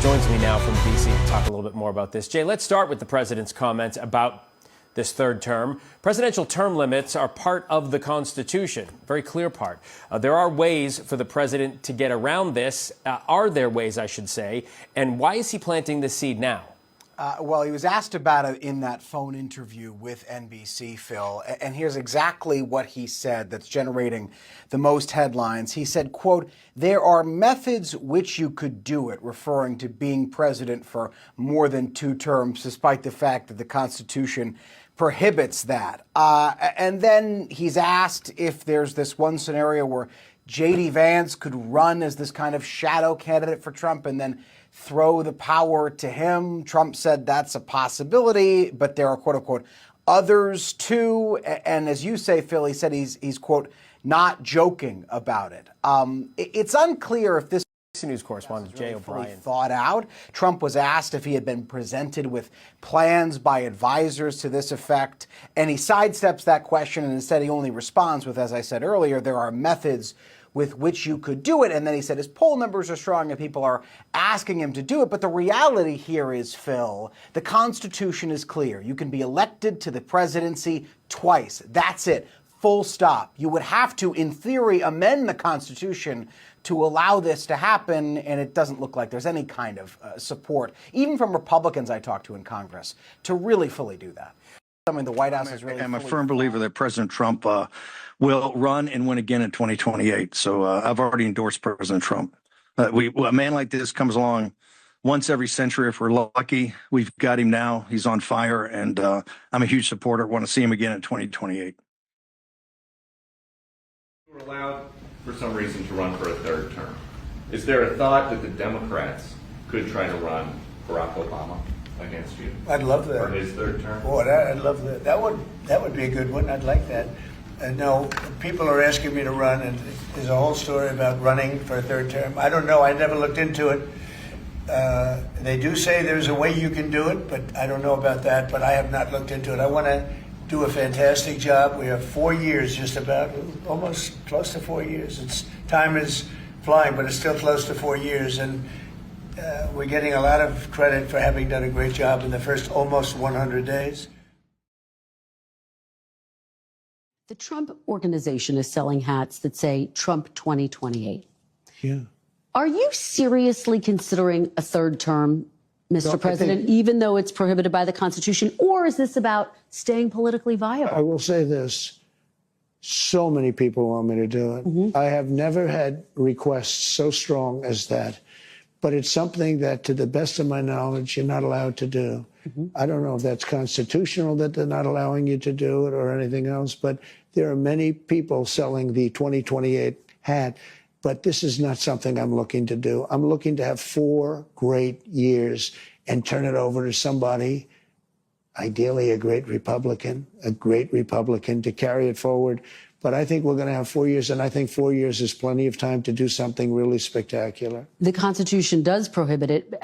joins me now from D.C. to talk a little bit more about this. Jay, let's start with the president's comments about this third term. Presidential term limits are part of the Constitution, very clear part. There are ways for the president to get around this. Are there ways, I should say? And why is he planting this seed now? Well, he was asked about it in that phone interview with NBC, Phil, and here's exactly what he said that's generating the most headlines. He said, quote, "There are methods which you could do it," referring to being president for more than 2 terms, despite the fact that the Constitution prohibits that. And then he's asked if there's this one scenario where J.D. Vance could run as this kind of shadow candidate for Trump and then throw the power to him. Trump said that's a possibility, but there are, quote unquote, others too. And as you say, Phil, he said he's quote, not joking about it. It's unclear if this News correspondent Jay O'Brien thought out. Trump was asked if he had been presented with plans by advisors to this effect, and he sidesteps that question, and instead he only responds with, as I said earlier, there are methods with which you could do it. And then he said his poll numbers are strong and people are asking him to do it. But the reality here is, Phil, the Constitution is clear. You can be elected to the presidency twice. That's it. Full stop. You would have to, in theory, amend the Constitution to allow this to happen, and it doesn't look like there's any kind of support, even from Republicans I talked to in Congress, to really fully do that. I mean, the White House is really. I'm a firm believer that President Trump will run and win again in 2028. So I've already endorsed President Trump. A man like this comes along once every century if we're lucky. We've got him now. He's on fire, and I'm a huge supporter. Want to see him again in 2028. We're allowed, for some reason, to run for a third term. Is there a thought that the Democrats could try to run Barack Obama against you? I'd love that. For his third term? Boy, I'd love that. That would be a good one. I'd like that. No, people are asking me to run, and there's a whole story about running for a third term. I don't know. I never looked into it. They do say there's a way you can do it, but I don't know about that. But I have not looked into it. I want to do a fantastic job. We have 4 years, just about, almost close to 4 years. Time is flying, but it's still close to 4 years, and we're getting a lot of credit for having done a great job in the first almost 100 days. The Trump Organization is selling hats that say Trump 2028. Yeah. Are you seriously considering a third term, Mr. President, even though it's prohibited by the Constitution? Or is this about staying politically viable? I will say this. So many people want me to do it. Mm-hmm. I have never had requests so strong as that. But it's something that, to the best of my knowledge, you're not allowed to do. Mm-hmm. I don't know if that's constitutional that they're not allowing you to do it or anything else, but there are many people selling the 2028 hat. But this is not something I'm looking to do. I'm looking to have 4 great years and turn it over to somebody, ideally a great Republican, to carry it forward. But I think we're going to have 4 years, and I think 4 years is plenty of time to do something really spectacular. The Constitution does prohibit it.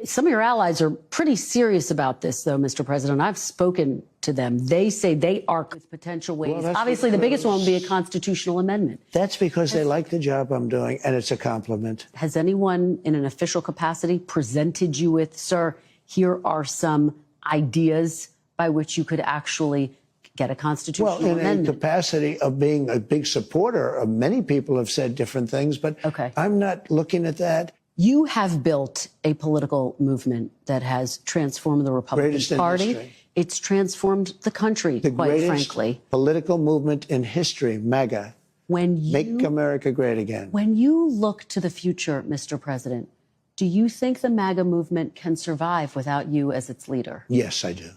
Some of your allies are pretty serious about this, though, Mr. President. I've spoken to them. They say they are with potential ways. Well, obviously, the biggest one would be a constitutional amendment. That's because they like the job I'm doing, and it's a compliment. Has anyone in an official capacity presented you with, sir, here are some ideas by which you could actually get a constitutional amendment? In a capacity of being a big supporter of many people have said different things, but I'm not looking at that. You have built a political movement that has transformed the Republican Party. It's transformed the country, quite frankly. Political movement in history, MAGA. Make America great again. When you look to the future, Mr. President, do you think the MAGA movement can survive without you as its leader? Yes, I do.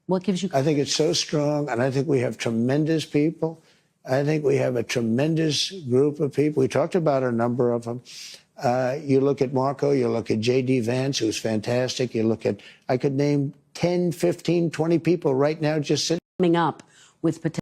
What gives you? I think it's so strong, and I think we have tremendous people. I think we have a tremendous group of people. We talked about a number of them. You look at Marco, you look at J.D. Vance, who's fantastic. You look at, I could name 10, 15, 20 people right now just sitting. Coming up with potential.